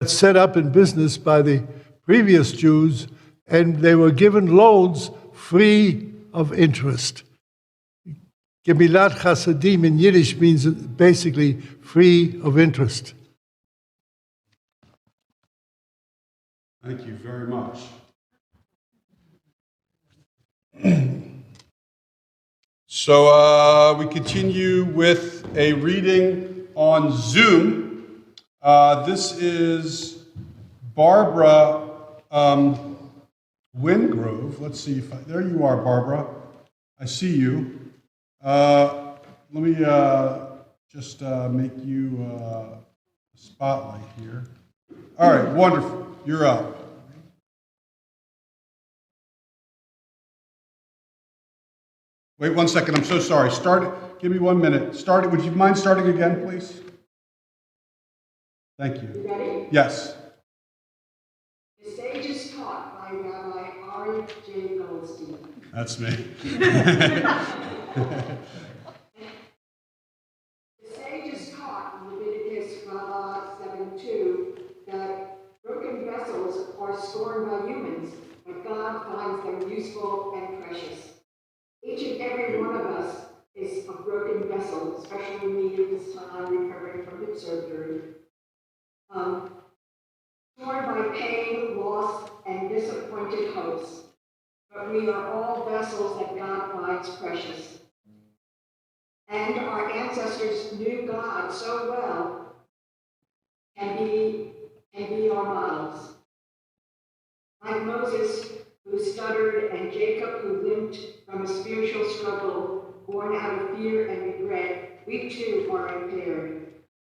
got set up in business by the previous Jews, and they were given loans free of interest. Gemilat Chasadim in Yiddish means basically free of interest. Thank you very much. So we continue with a reading on Zoom. This is Barbara Wingrove. Let's see if there you are, Barbara. I see you. Let me just make you a spotlight here. All right, wonderful. You're up. Wait 1 second. I'm so sorry. Give me 1 minute. Would you mind starting again, please? Thank you. You ready? Yes. The sage is taught by Rabbi Ari J. Goldstein. That's me. The sage is taught in Leviticus 7:2 that broken vessels are scorned by humans, but God finds them useful and precious. Each and every one of us is a broken vessel, especially me at this time recovering from hip surgery. Torn by pain, loss, and disappointed hopes. But we are all vessels that God finds precious. And our ancestors knew God so well and be our models. Like Moses, who stuttered, and Jacob, who limped from a spiritual struggle born out of fear and regret, we too are impaired.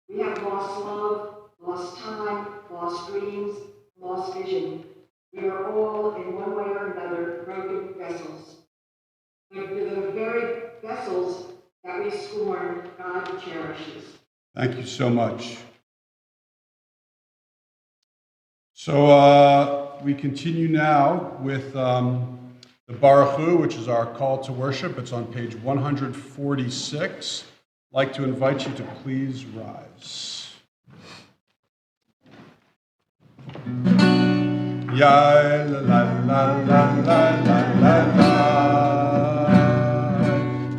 We have lost love, lost time, lost dreams, lost vision. We are all, in one way or another, broken vessels. But the very vessels that we scorn, God cherishes. Thank you so much. So we continue now with the Baruch Hu, which is our call to worship. It's on page 146. I'd like to invite you to please rise. Ya la la la la la la la.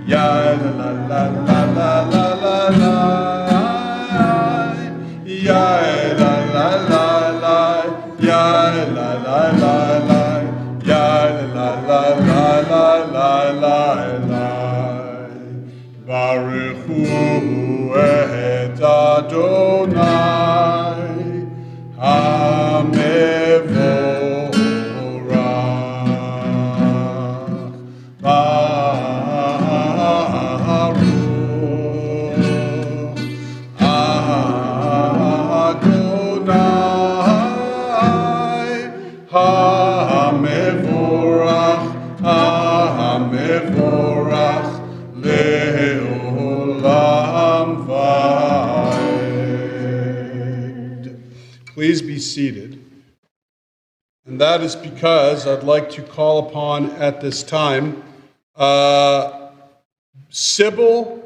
Ya la la la la la la la. Ya la la la la. Ya la la la la. Ya la la la la la la. Baruch Hu et Adonai. Please be seated. And that is because I'd like to call upon at this time Sybil,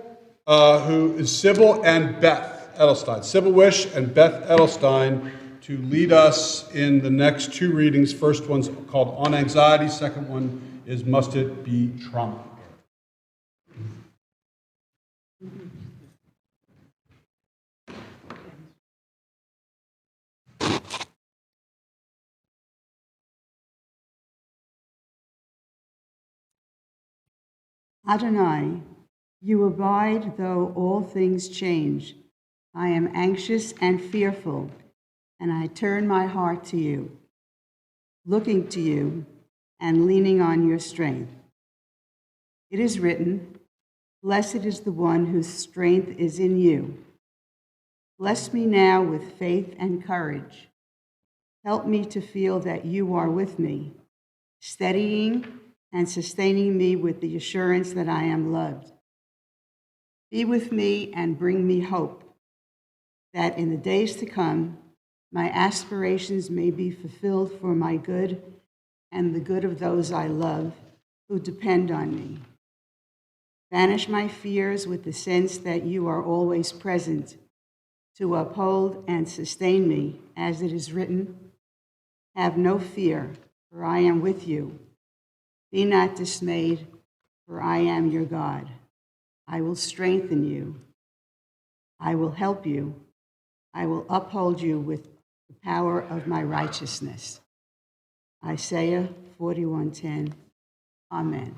who is Sybil and Beth Edelstein. Sybil Wish and Beth Edelstein to lead us in the next two readings. First one's called On Anxiety. Second one is Must It Be Trauma? Adonai, you abide though all things change. I am anxious and fearful, and I turn my heart to you, looking to you and leaning on your strength. It is written, blessed is the one whose strength is in you. Bless me now with faith and courage. Help me to feel that you are with me, steadying and sustaining me with the assurance that I am loved. Be with me and bring me hope, that in the days to come, my aspirations may be fulfilled for my good and the good of those I love who depend on me. Banish my fears with the sense that you are always present, to uphold and sustain me, as it is written, have no fear, for I am with you. Be not dismayed, for I am your God. I will strengthen you. I will help you. I will uphold you with the power of my righteousness. Isaiah 41:10. Amen.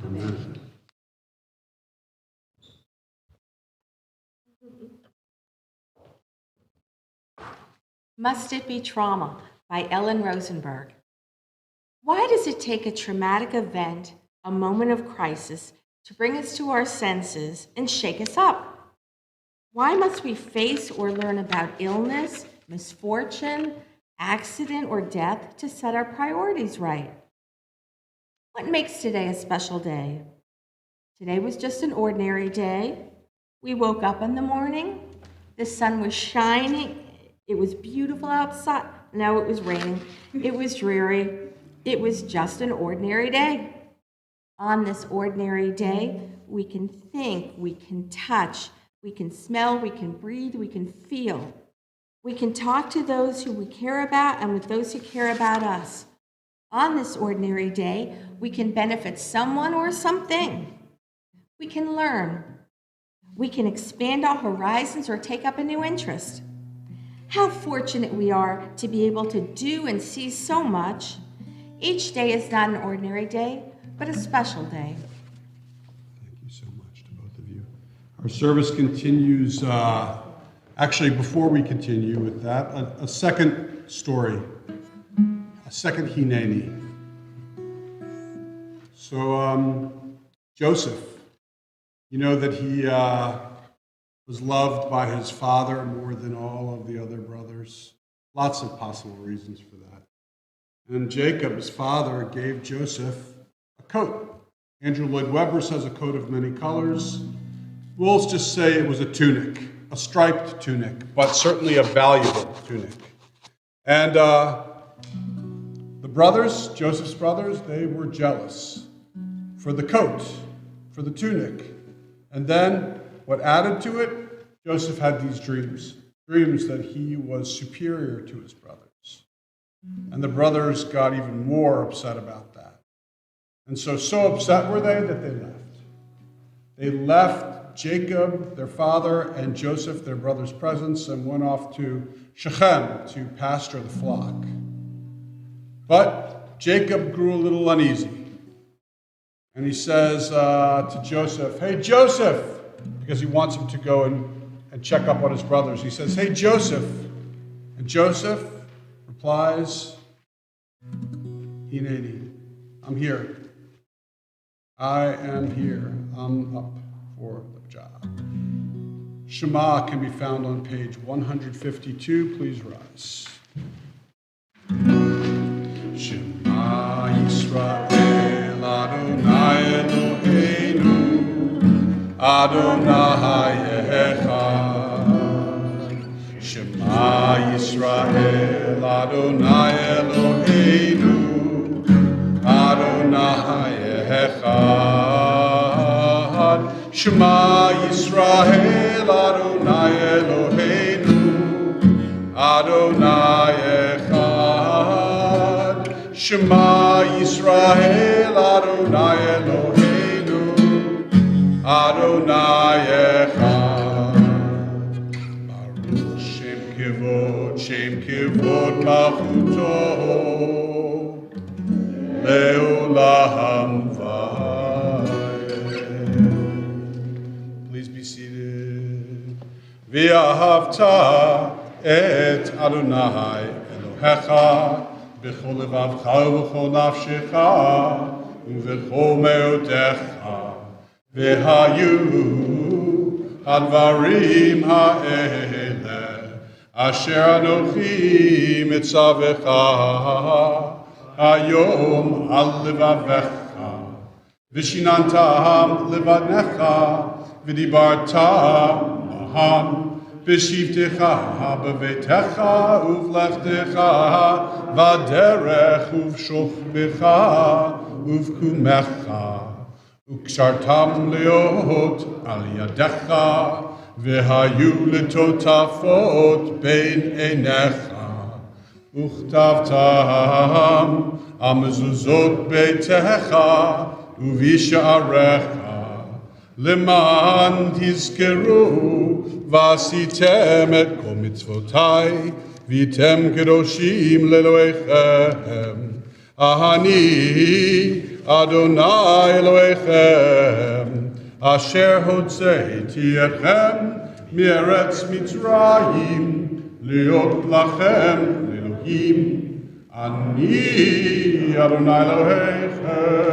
Amen. Must It Be Trauma by Ellen Rosenberg. Why does it take a traumatic event, a moment of crisis, to bring us to our senses and shake us up? Why must we face or learn about illness, misfortune, accident, or death to set our priorities right? What makes today a special day? Today was just an ordinary day. We woke up in the morning, the sun was shining, it was beautiful outside. No, it was raining, it was dreary. It was just an ordinary day. On this ordinary day, we can think, we can touch, we can smell, we can breathe, we can feel. We can talk to those who we care about and with those who care about us. On this ordinary day, we can benefit someone or something. We can learn. We can expand our horizons or take up a new interest. How fortunate we are to be able to do and see so much. Each day is not an ordinary day, but a special day. Thank you so much to both of you. Our service continues, actually before we continue with that, a second story, a second Hineni. So Joseph, you know that he was loved by his father more than all of the other brothers. Lots of possible reasons for that. And Jacob's father gave Joseph a coat. Andrew Lloyd Webber says a coat of many colors. We'll just say it was a tunic, a striped tunic, but certainly a valuable tunic. And the brothers, Joseph's brothers, they were jealous for the coat, for the tunic. And then what added to it? Joseph had these dreams that he was superior to his brothers. And the brothers got even more upset about that. And so upset were they that they left. They left Jacob, their father, and Joseph, their brother's presence, and went off to Shechem to pasture the flock. But Jacob grew a little uneasy. And he says to Joseph, "Hey, Joseph," because he wants him to go and check up on his brothers. He says, "Hey, Joseph." And Joseph replies, "Hineni, I'm here. I am here. I'm up for the job." Shema can be found on page 152. Please rise. Shema Yisrael Adonai Eloheinu Adonai Echad. Shema Yisrael Adonai Eloheinu Adonai Echad. Shema Yisrael Adonai Eloheinu Adonai Echad. Shema Yisrael Adonai Eloheinu Adonai Echad. Baruch Shem Kivod Malchuto Leolam Vayed. Please be seated. V'ahavta et Adonai Elohecha b'chol levavcha u'b'chol nafshecha u'b'chol me'odecha v'hayu hadvarim ha'ele asher anochi mitzavecha hayom al levavecha v'shinantam levanecha v'dibarta maham B'shivtecha b'veitecha uv'lechtecha v'derech uv'shochbecha uv'kumecha וקשרתם להיות על ידך, והיו לטוטפות בין עיניך, וכתבתם על מזוזות ביתך ובשעריך, למען תזכרו ועשיתם את כל מצוותיי, והייתם קדושים לאלוהיכם. אני אדוני אלוהיכם, אשר הוצאתי אתכם מארץ מצרים, להיות לכם לאלוהים. אני אדוני אלוהיכם.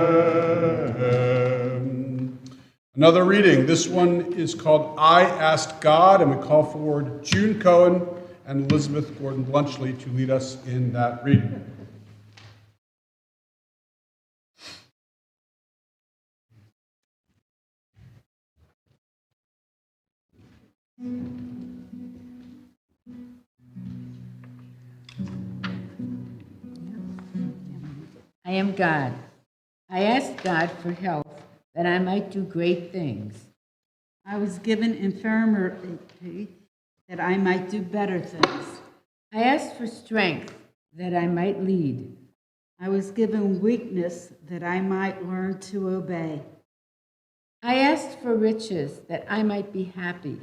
Another reading. This one is called I Asked God, and we call forward June Cohen and Elizabeth Gordon-Blunchley to lead us in that reading. I am God. I asked God for health that I might do great things. I was given infirmity that I might do better things. I asked for strength that I might lead. I was given weakness that I might learn to obey. I asked for riches that I might be happy.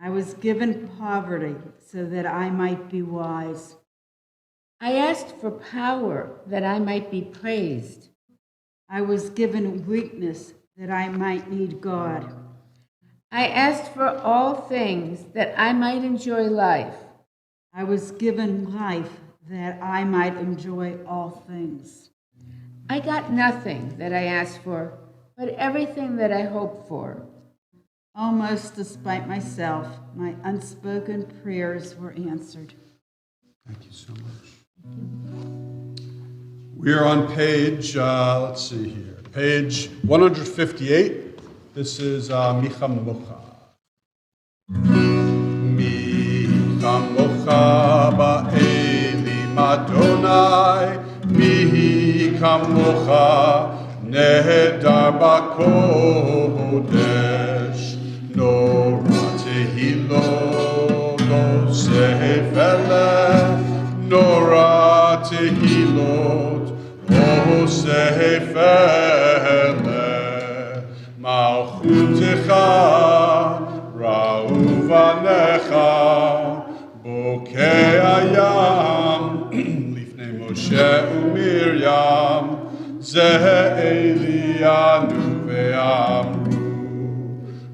I was given poverty so that I might be wise. I asked for power that I might be praised. I was given weakness that I might need God. I asked for all things that I might enjoy life. I was given life that I might enjoy all things. I got nothing that I asked for, but everything that I hoped for. Almost despite myself, my unspoken prayers were answered. Thank you so much. We are on page, let's see here, page 158. This is Micha Mocha. Micha Mocha ba'elim Adonai, Micha Mocha nehedar ba'kodesh, Nora tehilo goseh veleh, Nora tehilot oseh veleh, Malchutecha ra'u vanecha, bokei hayam lifnei Moshe uMiriam, zeh Elianu ve'amru,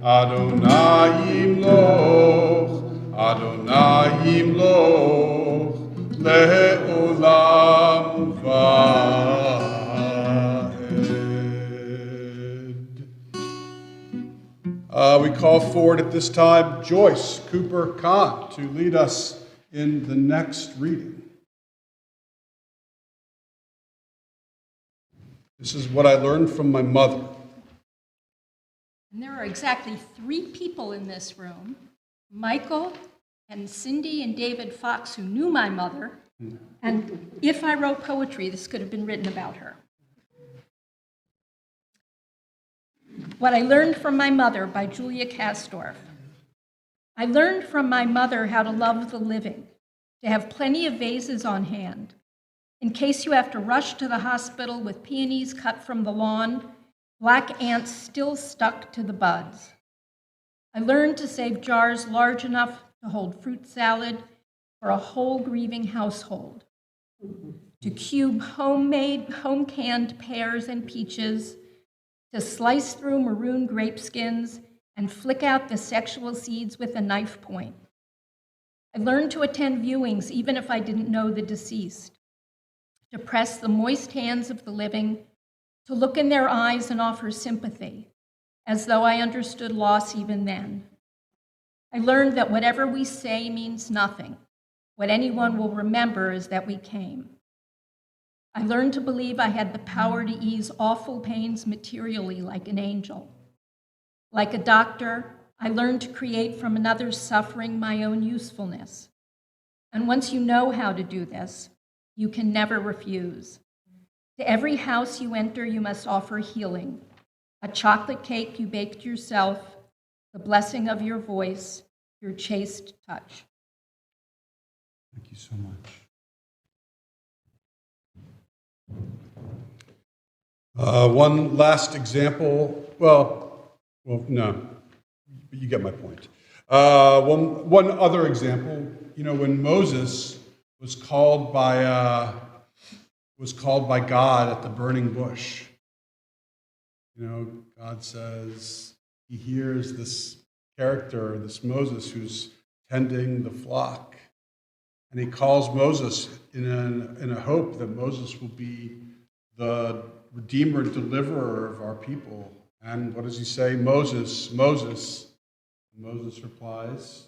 Adonai yimloch, Adonai yimloch, le'olam va'ed. We call forward at this time Joyce Cooper Kahn to lead us in the next reading. This is what I learned from my mother. And there are exactly 3 people in this room, Michael and Cindy and David Fox, who knew my mother. And if I wrote poetry, this could have been written about her. What I Learned from My Mother by Julia Kastorf. I learned from my mother how to love the living, to have plenty of vases on hand, in case you have to rush to the hospital with peonies cut from the lawn, black ants still stuck to the buds. I learned to save jars large enough to hold fruit salad for a whole grieving household, to cube homemade, home-canned pears and peaches, to slice through maroon grape skins and flick out the sexual seeds with a knife point. I learned to attend viewings even if I didn't know the deceased, to press the moist hands of the living, to look in their eyes and offer sympathy, as though I understood loss even then. I learned that whatever we say means nothing. What anyone will remember is that we came. I learned to believe I had the power to ease awful pains materially like an angel. Like a doctor, I learned to create from another's suffering my own usefulness. And once you know how to do this, you can never refuse. To every house you enter, you must offer healing. a chocolate cake you baked yourself, the blessing of your voice, your chaste touch. Thank you so much. One last example. Well, no, you get my point. One other example. You know, when Moses was called by God at the burning bush. You know, God says he hears this character, this Moses, who's tending the flock, and he calls Moses in a hope that Moses will be the redeemer, deliverer of our people. And what does he say? Moses, Moses. Moses replies,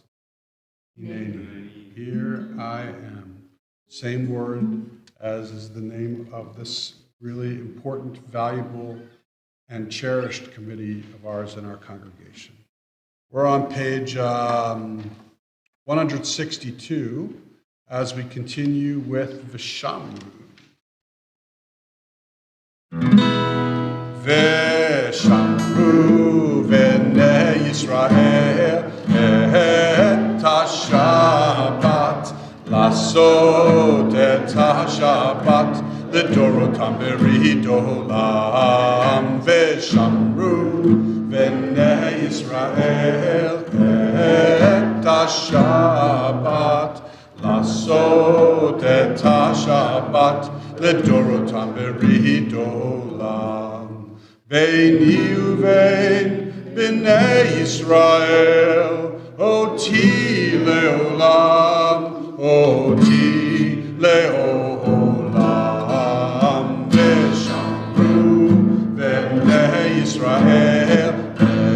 Hineni, here I am. Same word as is the name of this really important, valuable, and cherished committee of ours in our congregation. We're on page 162 as we continue with Vishamru. Vishamru v'nei Yisrael et ha-Shabbat לעשות את השבת לדורותם ברית עולם ושמרו בני ישראל את השבת לעשות את השבת לדורותם ברית עולם ביני ובין בני ישראל אותי לעולם אותי לעולם ושמרו בני ישראל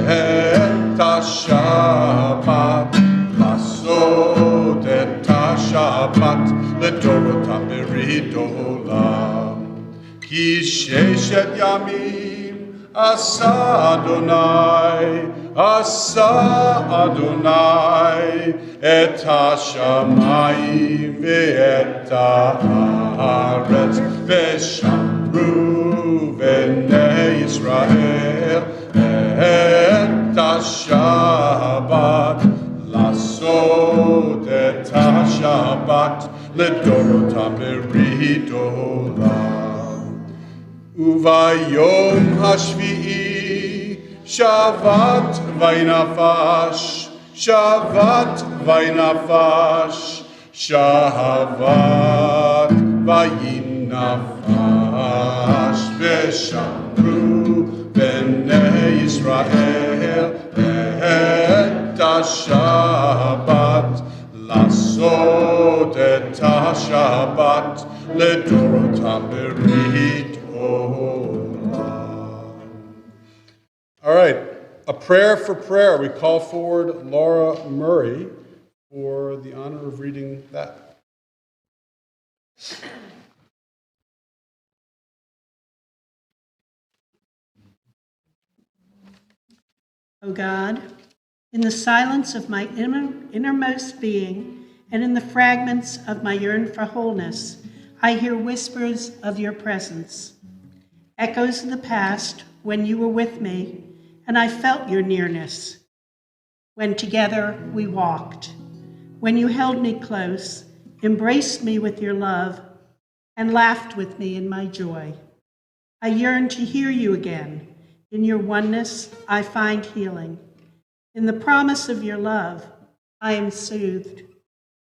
את השבת לעשות את השבת לדורותם ברית עולם כי ששת ימים עשה אדוני את השמיים ואת הארץ ושמרו בני ישראל את השבת לעשות את השבת לדורותם ברית עולם וביום השביעי שבת וינפש שבת וינפש שבת וינפש ושמרו בני ישראל את השבת לעשות את השבת לדורותם ברית עולם. All right, a prayer for prayer. We call forward Laura Murray for the honor of reading that. O God, in the silence of my innermost being and in the fragments of my yearn for wholeness, I hear whispers of your presence, echoes of the past when you were with me and I felt your nearness, when together we walked, when you held me close, embraced me with your love, and laughed with me in my joy. I yearn to hear you again. In your oneness, I find healing. In the promise of your love, I am soothed.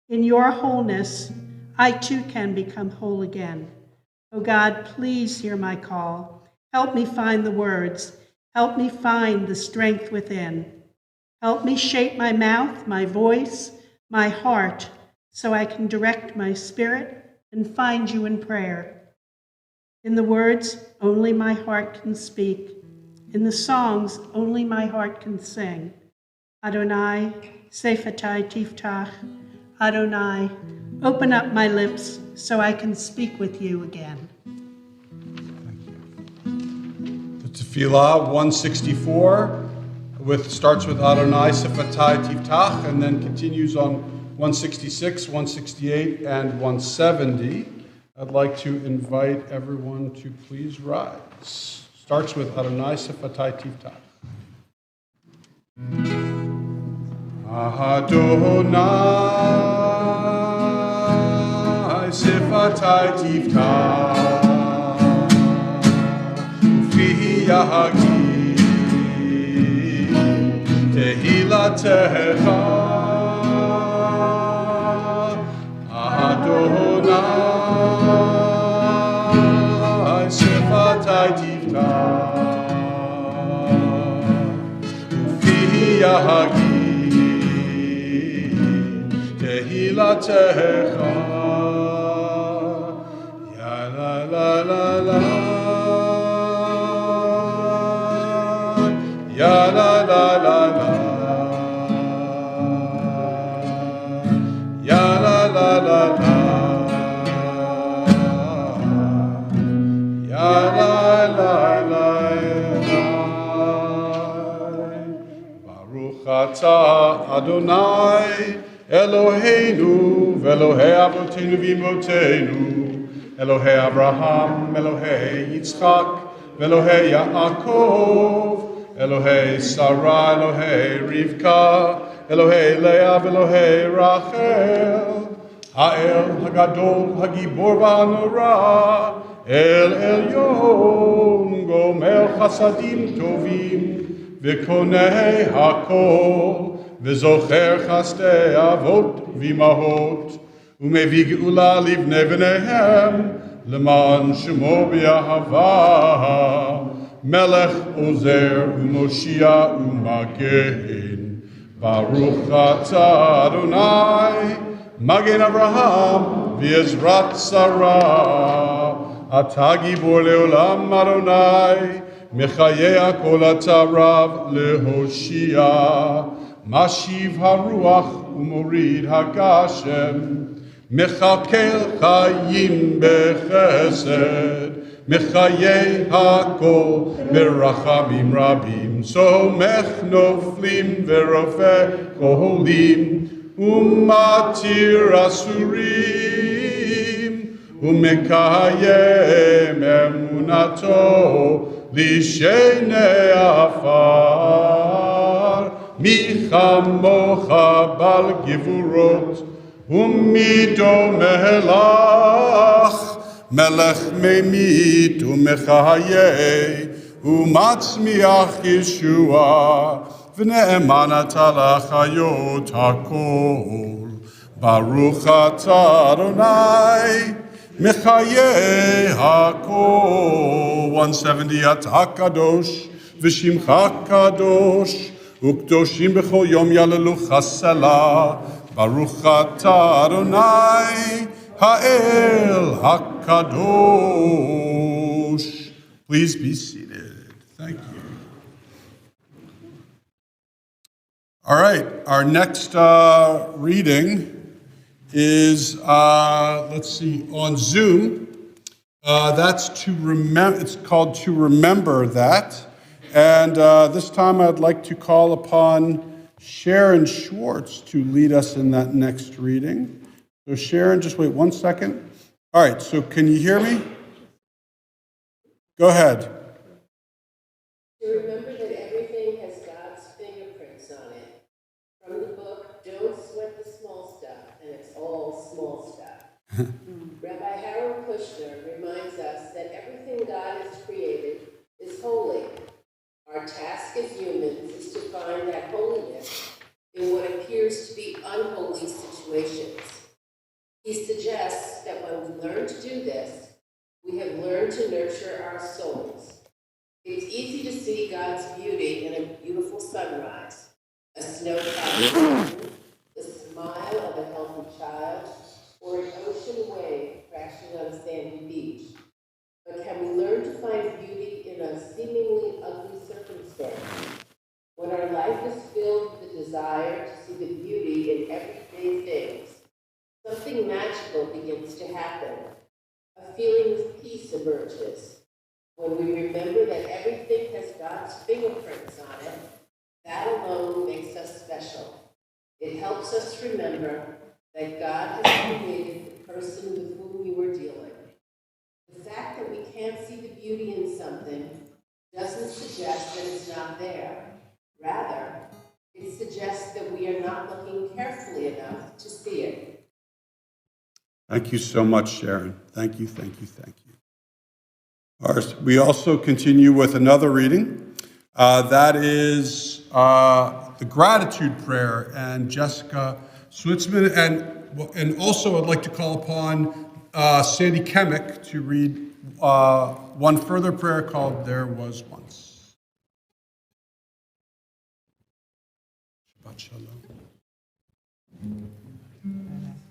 In your wholeness, I too can become whole again. Oh God, please hear my call. Help me find the words. Help me find the strength within. Help me shape my mouth, my voice, my heart, so I can direct my spirit and find you in prayer. In the words, only my heart can speak. In the songs, only my heart can sing. Adonai, Sefatai Tiftach. Adonai, open up my lips so I can speak with you again. The Tefillah 164 starts with Adonai, Sefatai Tiftach, and then continues on 166, 168, and 170. I'd like to invite everyone to please rise. starts with Adonai Sifatai Tiftach. Adonai Sifatai Tiftach Ufi Yahagi Tehilatecha Adonai Sifatai Tiftach Ufi Yahagi Tehilatecha Ya la la la la Ya la la la la Ya la la la la Ya la la la Baruch atah Adonai Eloheinu ve'Elohei Avotenu v'Imotenu Elohei Abraham, Elohei Yitzchak, Elohei Yaakov, Elohei Sarah, Elohei Rivka, Elohei Leah, Elohei Rachel, Ha'el Hagadol, Hagibor v'Hanora, El Elyon, Gomel Chasadim Tovim, V'Konei Hakol, V'Zocher Chastei Avot v'Imahot, ומביא גאולה לבני בניהם, למען שמו באהבה, מלך עוזר ומושיע ומגן. ברוך אתה אדוני, מגן אברהם ועזרת שרה. אתה גיבור לעולם אדוני, מחיה כל אתה רב להושיע. משיב הרוח ומוריד הגשם, מכלכל חיים בחסד, מחיי הכל ברחמים רבים, סומך נופלים ורופא חולים, ומתיר אסורים, ומקיים אמונתו לשני עפר, מי כמוך בעל גבורות, ומי דומה לך, מלך ממית ומחיה, ומצמיח ישועה, ונאמן אתה לחיות הכל. ברוך אתה אדוני, מחיה הכל. 170 אתה קדוש, ושמך קדוש, וקדושים בכל יום יעללו חסלה. ברוך אתה אדוני, האל הקדוש. Please be seated. Thank you. All right, our next reading is, let's see, on Zoom. That's to remember. It's called To Remember That. And this time I'd like to call upon Sharon Schwartz to lead us in that next reading. So Sharon, just wait 1 second. All right, so can you hear me? Go ahead. To remember that everything has God's fingerprints on it. From the book, Don't Sweat the Small Stuff, and it's all small stuff. Rabbi Harold Kushner reminds us that everything God has created is holy. Our task as humans is to find that holiness in what appears to be unholy situations. He suggests that when we learn to do this, we have learned to nurture our souls. It's easy to see God's beauty in a beautiful sunrise, a snow-capped mountain, the smile of a healthy child, or an ocean wave crashing on a sandy beach. But can we learn to find beauty in a seemingly ugly circumstance? When our life is filled with the desire to see the beauty in everyday things, something magical begins to happen. A feeling of peace emerges. When we remember that everything has God's fingerprints on it, that alone makes us special. It helps us remember that God has created the person with whom we were dealing. The fact that we can't see the beauty in something doesn't suggest that it's not there. Rather, it suggests that we are not looking carefully enough to see it. Thank you so much, Sharon. Thank you, thank you, thank you. We also continue with another reading. That is the gratitude prayer, and Jessica Switzman, and also I'd like to call upon Sandy Kemick to read one further prayer called There Was Once. Shabbat Shalom.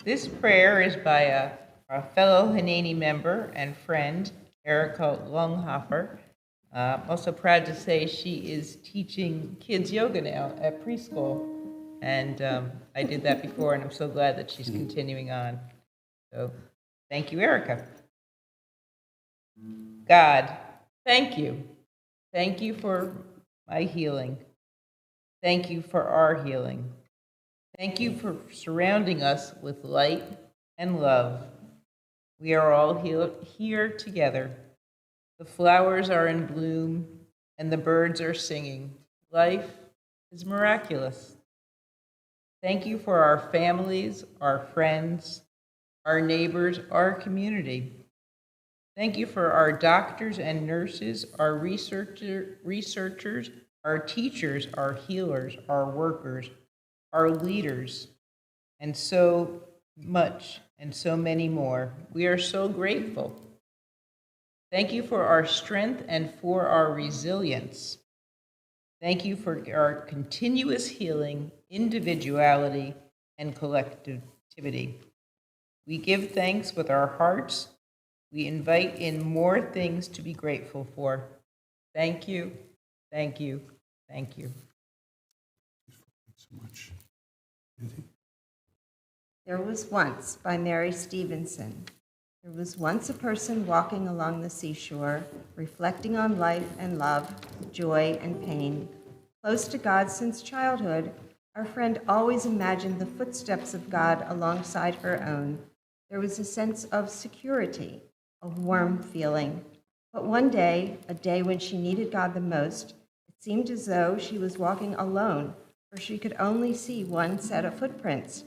This prayer is by our fellow Hineni member and friend, Erica Longhofer. I'm also proud to say she is teaching kids yoga now at preschool. And I did that before, and I'm so glad that she's continuing on. So thank you, Erica. God, thank you. Thank you for my healing. Thank you for our healing. Thank you for surrounding us with light and love. We are all here together. The flowers are in bloom and the birds are singing. Life is miraculous. Thank you for our families, our friends, our neighbors, our community. Thank you for our doctors and nurses, our researchers, our teachers, our healers, our workers, our leaders, and so much and so many more. We are so grateful. Thank you for our strength and for our resilience. Thank you for our continuous healing, individuality, and collectivity. We give thanks with our hearts. We invite in more things to be grateful for. Thank you, thank you, thank you. Thanks so much. There was once, by Mary Stevenson. There was once a person walking along the seashore, reflecting on life and love, joy and pain. Close to God since childhood, our friend always imagined the footsteps of God alongside her own. There was a sense of security, a warm feeling. But one day, a day when she needed God the most, it seemed as though she was walking alone, for she could only see one set of footprints.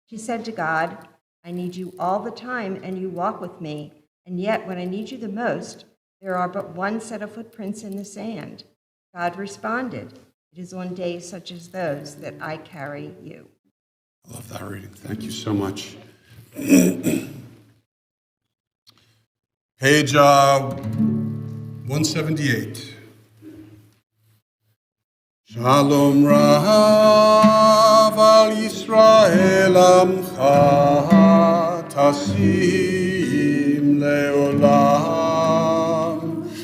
She said to God, I need you all the time, and you walk with me, and yet when I need you the most, there are but one set of footprints in the sand. God responded, it is on days such as those that I carry you. I love that reading. Thank you so much. Page 178. Shalom Rav al Yisrael Amcha Tasim Leolam.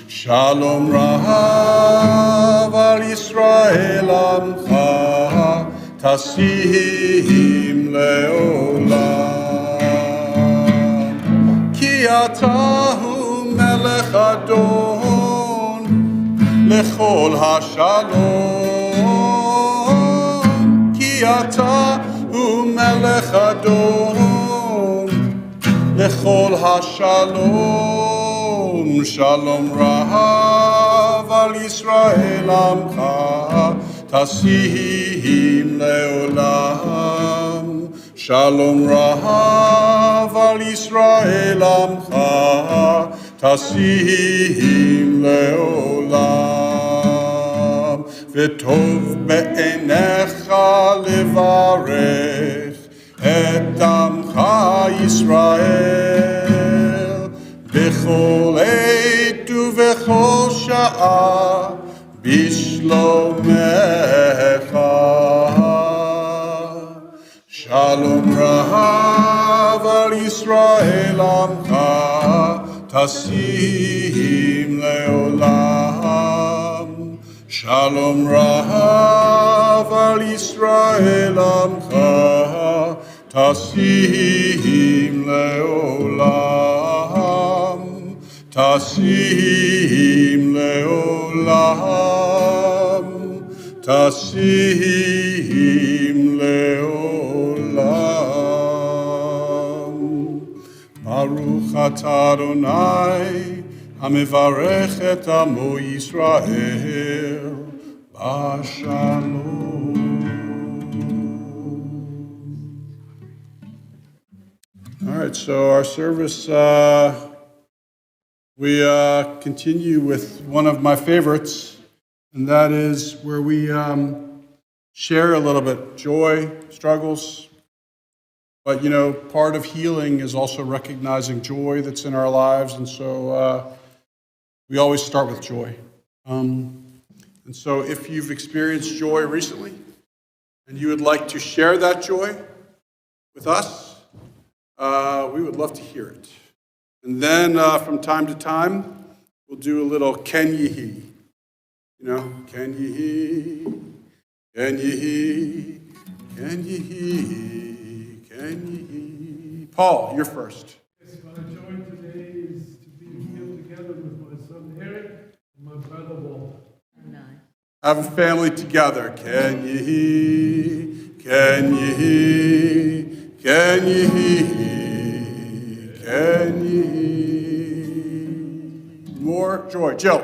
Shalom Rav al Yisrael Amcha Tasim Leolam. Ki atahu melech adon lechol hashalom. Ki ata hu melech adon lechol hashalom. Shalom rahav al Yisrael amcha tasim leolam. Shalom rahav al Yisrael amcha tasim leolam. V'tov be'enecha levarech et amcha Yisrael b'chol עת ובכל שעה בשלומך. Shalom rahav al Yisrael amcha tasim leolam. Shalom rahav al Yisrael amcha tasim leolam. Tasim leolam. Tasim leolam. Baruch atah Adonai המברך את עמו ישראל בשלום. All right, so our service, we continue with one of my favorites, and that is where we share a little bit joy, struggles. But, you know, part of healing is also recognizing joy that's in our lives, and so we always start with joy. And so if you've experienced joy recently, and you would like to share that joy with us, we would love to hear it. And then from time to time, we'll do a little Ken Yehi. You know, Ken Yehi, Ken Yehi, Ken Yehi, Ken Yehi. Paul, you're first. Yes, my joy today is to be here together with my son Eric and my brother Walter. Have a family together. Ken Yehi, Ken Yehi, Ken Yehi. Can you more joy? Jill.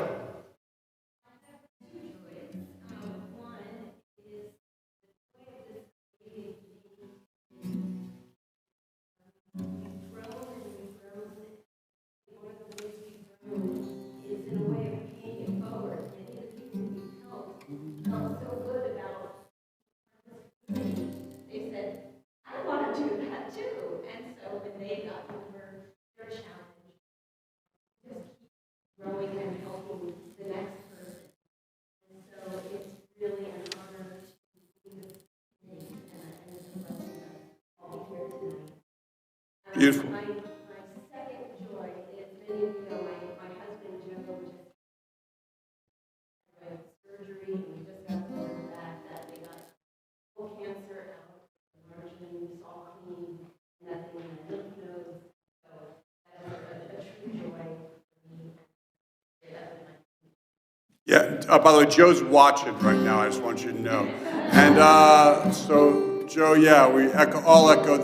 Beautiful. My second joy is, many of you know, my husband Joe just had surgery, and we just got word back that they got full cancer out of the margin, saw clean, nothing in the lymph nodes. So that was a true joy for me. Yeah, by the way, Joe's watching right now, I just want you to know. And so, Joe, yeah, we all echo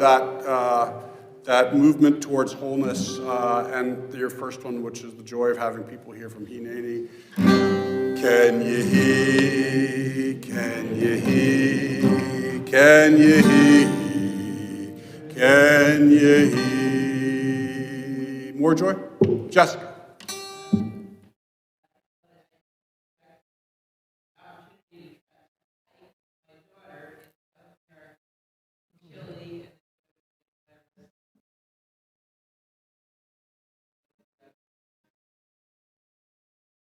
that movement towards wholeness, and your first one, which is the joy of having people here from Hineni. Can you hear? Can you hear? Can you hear? Can you hear? More joy? Jessica.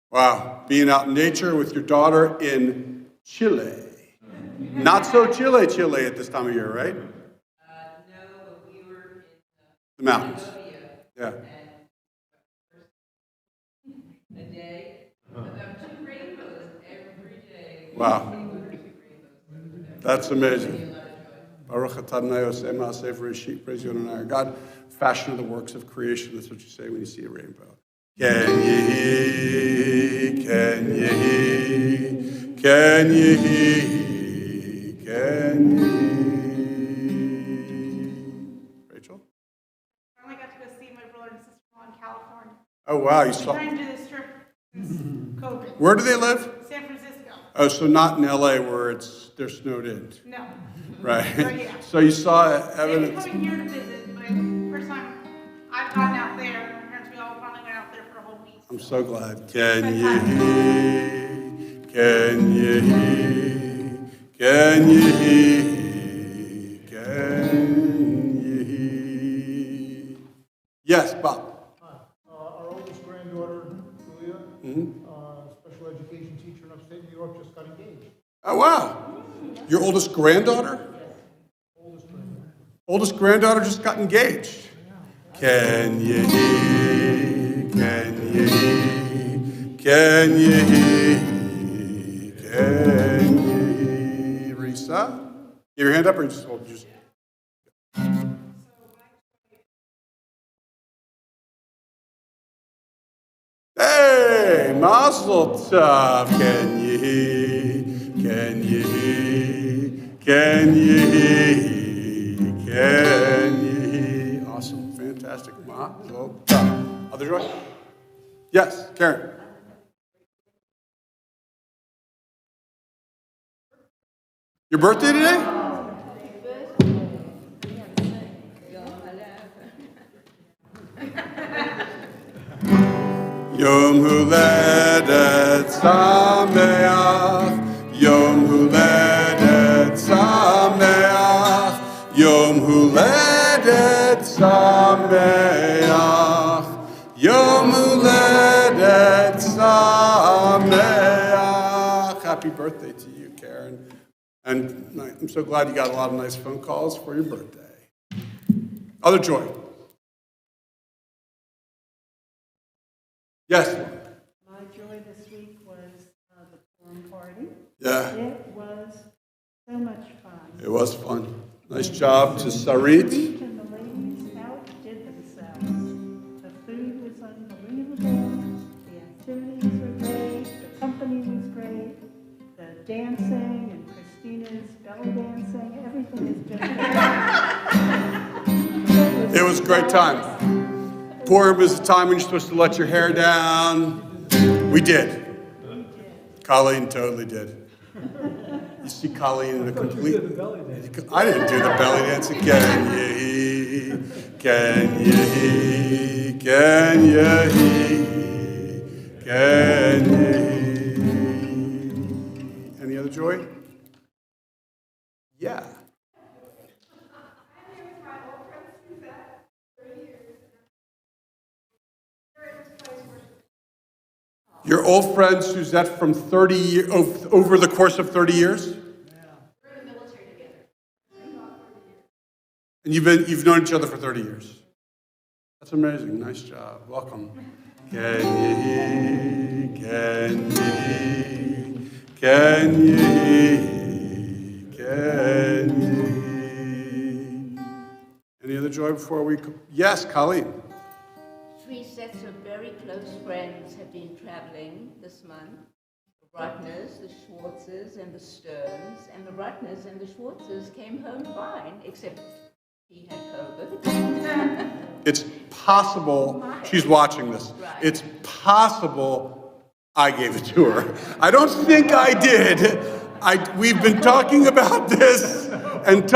Wow, being out in nature with your daughter in Chile. Not so Chile at this time of year, right? No, but we were in The mountains. Yeah. a day, about 2 rainbows every day. Wow. That's amazing. Baruch atah Adonai oseh ma'aseh v'reshit. Praise you, Adonai. God fashioned the works of creation. That's what you say when you see a rainbow. Can you hear? Can you hear? Can you hear? Can you hear? Rachel? I only got to go see my brother and sister-in-law in California. Oh, wow. You We've saw. been trying to do this trip since COVID. Where do they live? San Francisco. Oh, so not in LA where they're snowed in. No. Right. So, yeah. So you saw They've been evidence. coming here to visit, but first time I've gotten out there, my parents, we all finally went out there for a whole week. I'm so glad. Can you hear? Can you hear? Can you hear? Can you hear? Yes, Bob. Our oldest granddaughter, Julia, special education teacher in upstate New York, just got engaged. Oh, wow. Your oldest granddaughter? Oldest granddaughter just got engaged. Can you hear? Can you hear? Can you hear? Can you hear? Risa? Give your hand up or just hold? Hey, Mazel Tov. Can you hear? Can you hear? Can you hear? Can you hear? Awesome. Fantastic. Mazel Tov. Other joy? Yes, Karen. Your birthday today? Yom Huledet Sameach, Yom Huledet Sameach, Yom Huledet Sameach, Yom Huledet Sameach. Happy birthday to you, Karen. And I'm so glad you got a lot of nice phone calls for your birthday. Other joy. Yes. My joy this week was the prom party. Yeah. It was so much fun. It was fun. Nice job to Sarit. Sarit and the ladies outdid themselves. The food was unbelievable. The activities were great. The company was great. The dancing and Christina's belly dancing. Everything is just. It was a great time. Purim is the time when you're supposed to let your hair down. We did. Colleen totally did. You see Colleen in a complete... I didn't do the belly dance. Can you hear? Can you hear? Can you hear? Can you hear? Any other joy? Yeah. Your old friend Suzette from 30 years, over the course of 30 years? We're in the military together. And you've known each other for 30 years. That's amazing. Nice job. Welcome. Can you hear? Can you hear? Can you hear? Can you hear? Any other joy before we... Yes, Colleen. 3 sets of very close friends have been traveling this month. The Rutners, the Schwartzes, and the Stearns. And the Rutners and the Schwartzes came home fine, except he had COVID. It's possible, she's watching this, it's possible I gave it to her. I don't think I did. We've been talking about this, and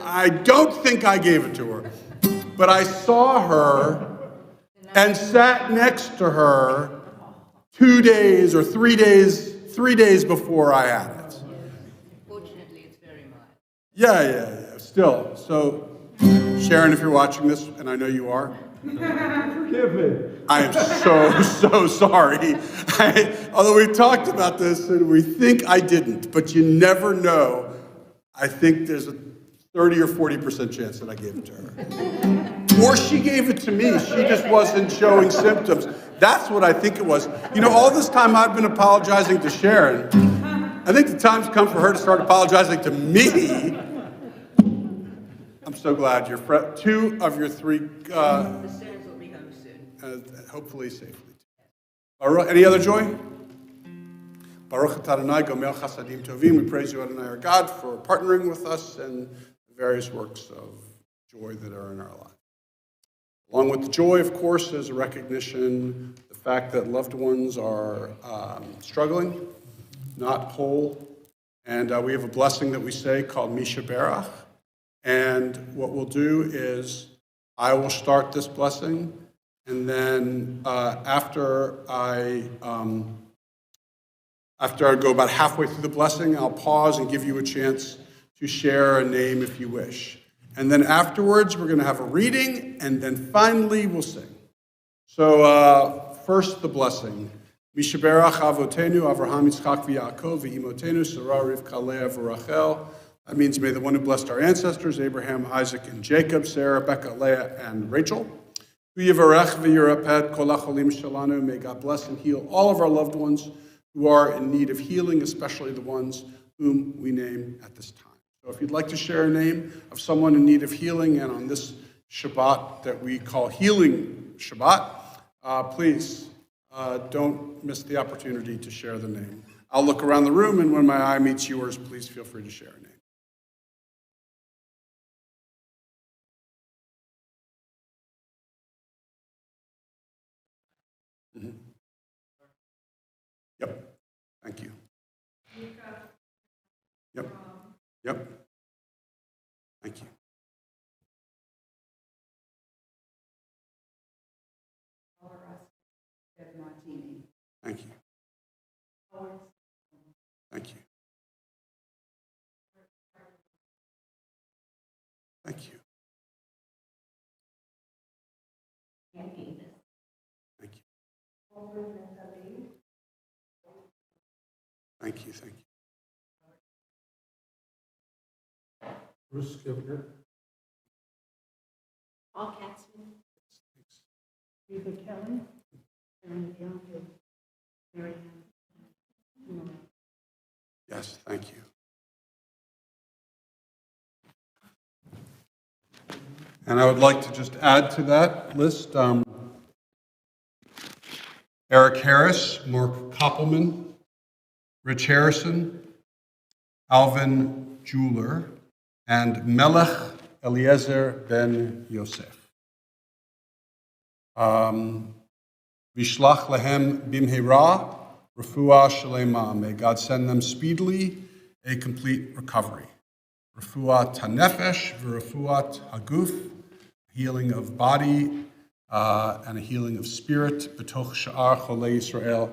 I don't think I gave it to her. But I saw her and sat next to her 2 days or 3 days, 3 days before I had it. Fortunately, it's very mild. Yeah, still. So, Sharon, if you're watching this, and I know you are, Forgive me. I am so sorry. Although we talked about this and we think I didn't, but you never know. I think there's a 30 or 40% chance that I gave it to her. Or she gave it to me. She just wasn't showing symptoms. That's what I think it was. You know, all this time I've been apologizing to Sharon. I think the time's come for her to start apologizing to me. I'm so glad you're 2 of your 3... The Stearns will be home soon. Hopefully safely. Any other joy? Baruch atah Adonai gomel chasadim tovim. We praise you, Adonai, our God, for partnering with us and the various works of joy that are in our lives. Along with the joy, of course, is a recognition, the fact that loved ones are struggling, not whole. And we have a blessing that we say called Misha Berach. And what we'll do is I will start this blessing, and then after I go about halfway through the blessing, I'll pause and give you a chance to share a name if you wish. And then afterwards, we're going to have a reading, and then finally we'll sing. So first, the blessing. Mishaberach avotenu Avraham Yitzchak v'Yaakov v'imotenu Sarah Rivka Leah v'Rachel. That means may the one who blessed our ancestors, Abraham, Isaac, and Jacob, Sarah, Rebecca, Leah, and Rachel. V'yivarech v'yiraped kol hacholim shalanu. May God bless and heal all of our loved ones who are in need of healing, especially the ones whom we name at this time. So if you'd like to share a name of someone in need of healing, and on this Shabbat that we call Healing Shabbat, please don't miss the opportunity to share the name. I'll look around the room, and when my eye meets yours, please feel free to share a name. Yep. Thank you. Thank you. Thank you. Thank you. Thank you. Thank you. Thank you. Bruce Skipper. All Katzman. Reba Kelly. Aaron Bianca. Mary Ann. Yes, thank you. And I would like to just add to that list Eric Harris, Mark Koppelman, Rich Harrison, Alvin Jeweler, and Melech Eliezer ben Yosef. Vishlach lehem bimhira, refuah shalema. May God send them speedily a complete recovery. Refuah tanefesh, v'refuat haguf, healing of body and a healing of spirit, b'toch sha'ar cholei Yisrael,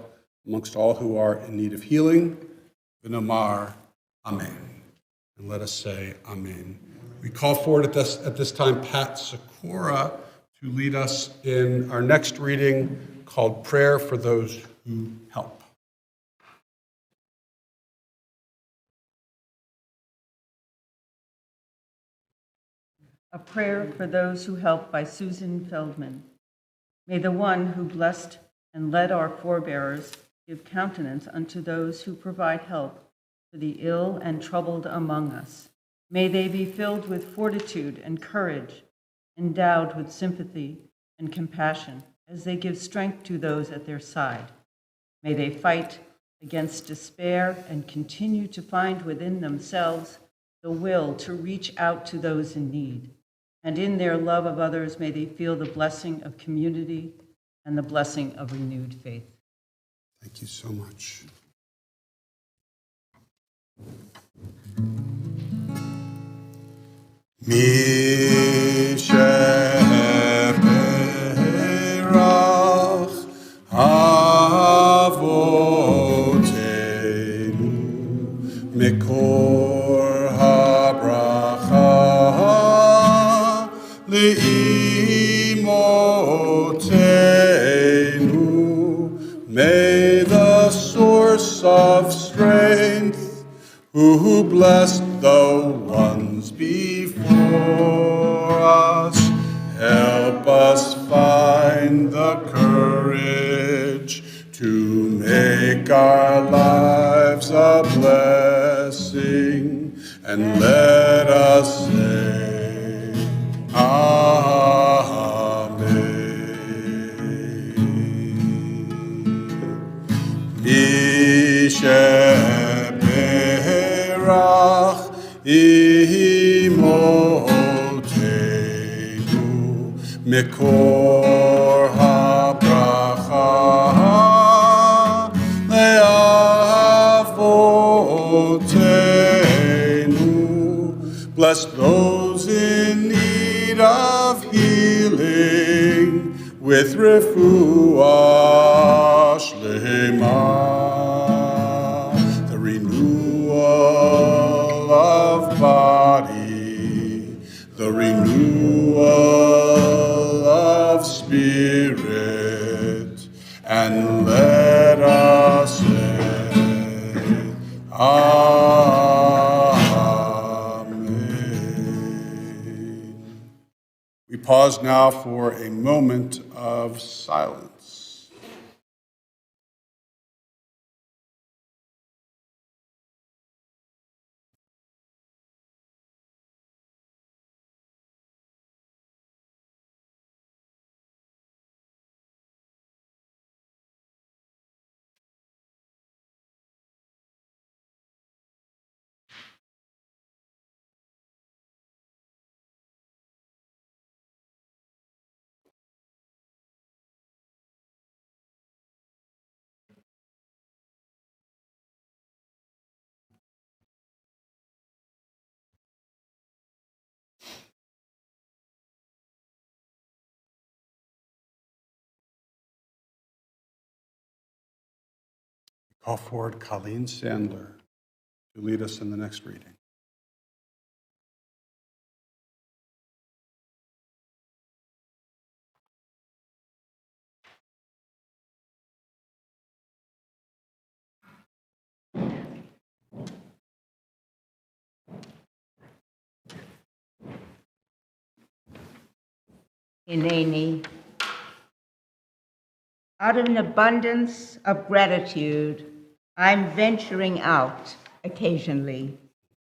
amongst all who are in need of healing. V'nomar, amen. And let us say amen. We call forward at this time Pat Sikora to lead us in our next reading called Prayer for Those Who Help. A Prayer for Those Who Help by Susan Feldman. May the one who blessed and led our forebears give countenance unto those who provide help for the ill and troubled among us. May they be filled with fortitude and courage, endowed with sympathy and compassion as they give strength to those at their side. May they fight against despair and continue to find within themselves the will to reach out to those in need. And in their love of others, may they feel the blessing of community and the blessing of renewed faith. Thank you so much. Misheperach avotenu mikor habracha leimotenu. May the source of strength, who blessed the ones before us, help us find the courage to make our lives a blessing, and let us say, Amen. Misheperach imotenu mikor habracha leavotenu. Bless those in need of healing with refuah shlema, the renewal of body, the renewal of spirit, and let us say, Amen. We pause now for a moment of silence. call forward Colleen Sandler to lead us in the next reading. Hineni. Out of an abundance of gratitude, I'm venturing out occasionally.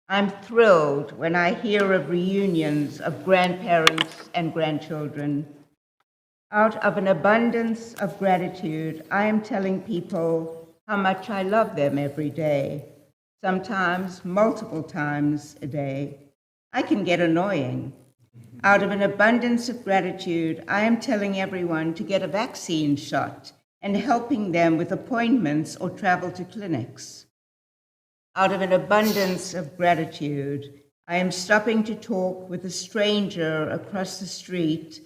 I'm thrilled when I hear of reunions of grandparents and grandchildren. Out of an abundance of gratitude, I am telling people how much I love them every day, sometimes multiple times a day. I can get annoying. Out of an abundance of gratitude, I am telling everyone to get a vaccine shot and helping them with appointments or travel to clinics. Out of an abundance of gratitude, I am stopping to talk with a stranger across the street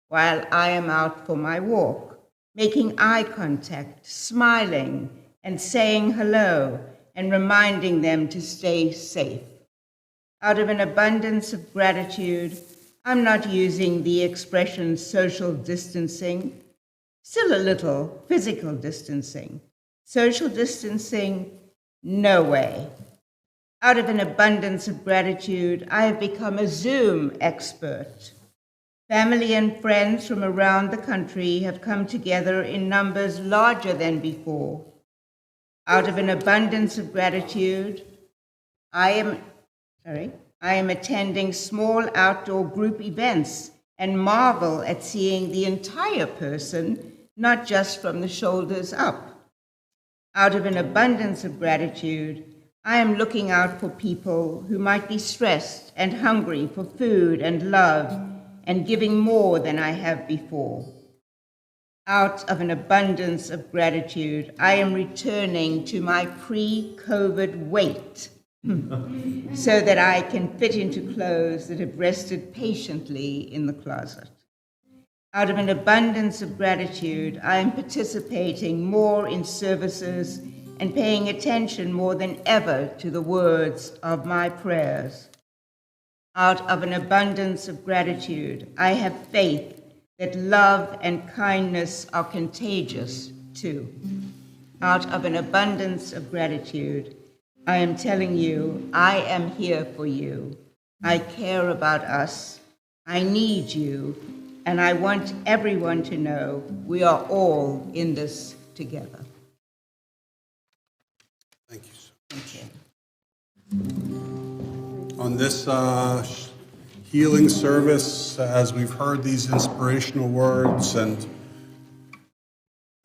while I am out for my walk, making eye contact, smiling, and saying hello, and reminding them to stay safe. Out of an abundance of gratitude, I'm not using the expression social distancing, still a little physical distancing. Social distancing, no way. Out of an abundance of gratitude, I have become a Zoom expert. Family and friends from around the country have come together in numbers larger than before. Out of an abundance of gratitude, I am attending small outdoor group events and marvel at seeing the entire person, not just from the shoulders up. Out of an abundance of gratitude, I am looking out for people who might be stressed and hungry for food and love and giving more than I have before. Out of an abundance of gratitude, I am returning to my pre-COVID weight so that I can fit into clothes that have rested patiently in the closet. Out of an abundance of gratitude, I am participating more in services and paying attention more than ever to the words of my prayers. Out of an abundance of gratitude, I have faith that love and kindness are contagious too. Out of an abundance of gratitude, I am telling you, I am here for you. I care about us. I need you. And I want everyone to know we are all in this together. Thank you so much. On this healing service, as we've heard these inspirational words and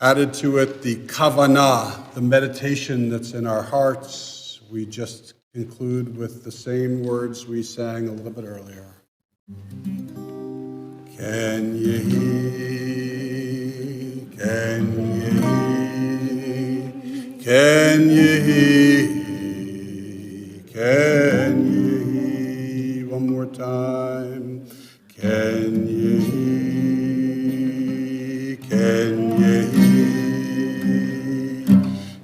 added to it the kavanah, the meditation that's in our hearts, we just conclude with the same words we sang a little bit earlier. Can you hear? Can you hear? Can you hear? Can you hear? One more time. Can you hear? Can you hear?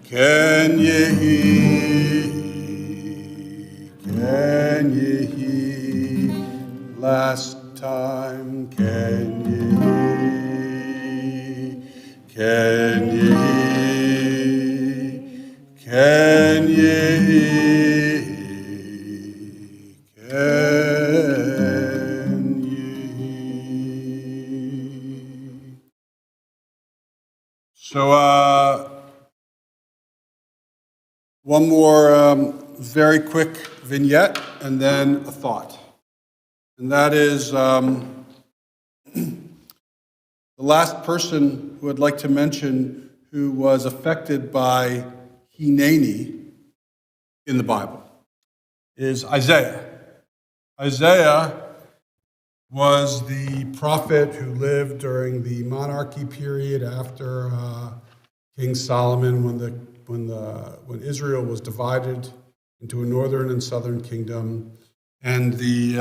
Can you hear? Can you hear? Last time. Can you hear? Can you hear? Can you hear? Can you hear? So, one more very quick vignette and then a thought. And that is the last person who I'd like to mention who was affected by Hineni in the Bible is Isaiah. Isaiah was the prophet who lived during the monarchy period after King Solomon, when Israel was divided into a northern and southern kingdom, and the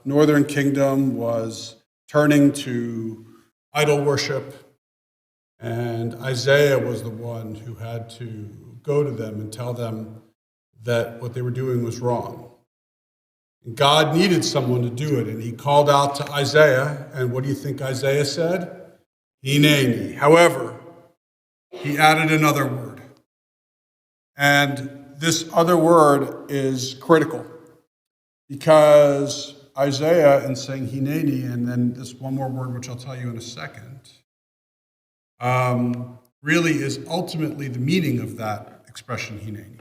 northern kingdom was turning to idol worship, And Isaiah was the one who had to go to them and tell them that what they were doing was wrong. And God needed someone to do it, and he called out to Isaiah, and what do you think Isaiah said? Hineni. However, he added another word. And this other word is critical, because Isaiah, in saying Hineni, and then this one more word, which I'll tell you in a second, really is ultimately the meaning of that expression, Hineni.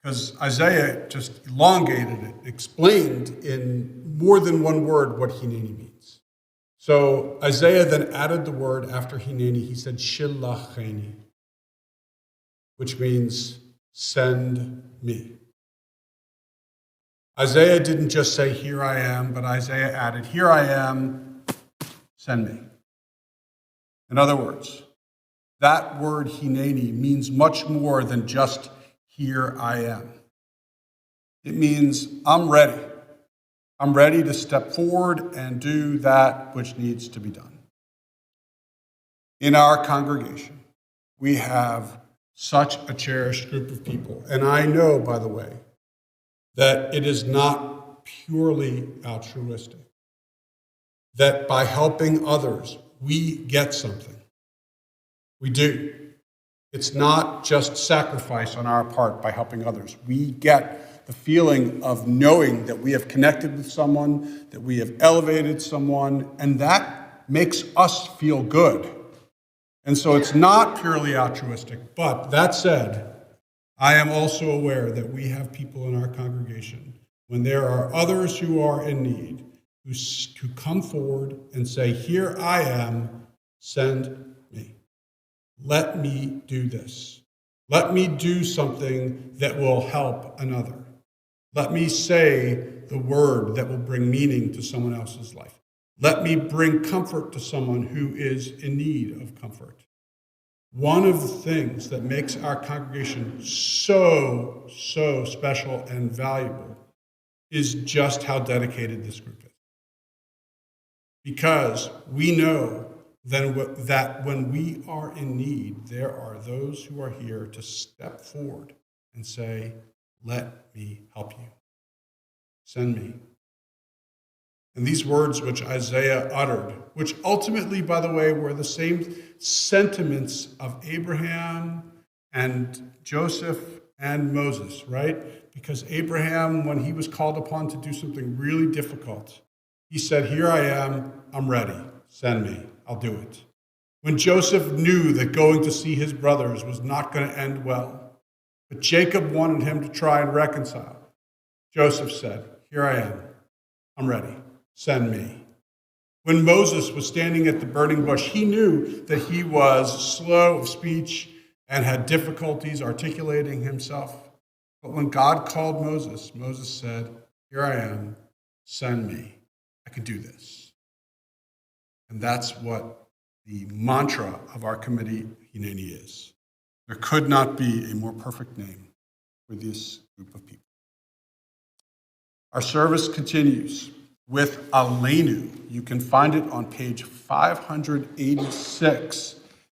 Because Isaiah just elongated it, explained in more than one word what Hineni means. So Isaiah then added the word after Hineni. He said, Shilacheni, which means send me. Isaiah didn't just say, here I am, but Isaiah added, here I am, send me. In other words, that word Hineni means much more than just here I am. It means I'm ready. I'm ready to step forward and do that which needs to be done. In our congregation, we have such a cherished group of people. And I know, by the way, that it is not purely altruistic. That by helping others, we get something. We do. It's not just sacrifice on our part by helping others. We get the feeling of knowing that we have connected with someone, that we have elevated someone, and that makes us feel good. And so it's not purely altruistic. But that said, I am also aware that we have people in our congregation, when there are others who are in need, who come forward and say, here I am, send me. Let me do this. Let me do something that will help another. Let me say the word that will bring meaning to someone else's life. Let me bring comfort to someone who is in need of comfort. One of the things that makes our congregation so special and valuable is just how dedicated this group is. Because we know that when we are in need, there are those who are here to step forward and say, let me help you. Send me. And these words which Isaiah uttered, which ultimately, by the way, were the same sentiments of Abraham and Joseph and Moses, right? Because Abraham, when he was called upon to do something really difficult, he said, here I am, I'm ready, send me, I'll do it. When Joseph knew that going to see his brothers was not going to end well, but Jacob wanted him to try and reconcile, Joseph said, here I am, I'm ready, send me. When Moses was standing at the burning bush, he knew that he was slow of speech and had difficulties articulating himself. But when God called Moses, Moses said, here I am, send me. I can do this. And that's what the mantra of our committee, Hineni, is. There could not be a more perfect name for this group of people. Our service continues with Aleinu. You can find it on page 586.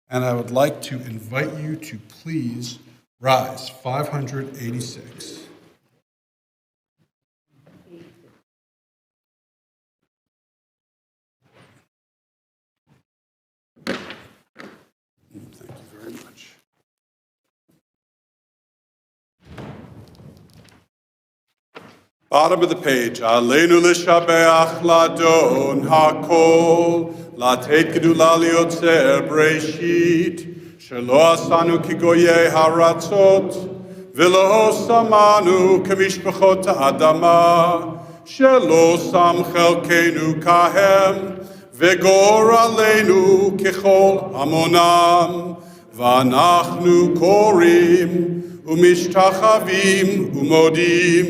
And I would like to invite you to please rise. 586. Thank you very much. Bottom of the page. Aleinu l'shabeach ladon hakol, לתת גדולה ליוצר בראשית, שלא עשנו כגויי הארצות, ולא שמנו כמשפחות האדמה, שלא שם חלקנו כהם, וגורלנו ככל המונם, ואנחנו קוראים ומשתחווים ומודים,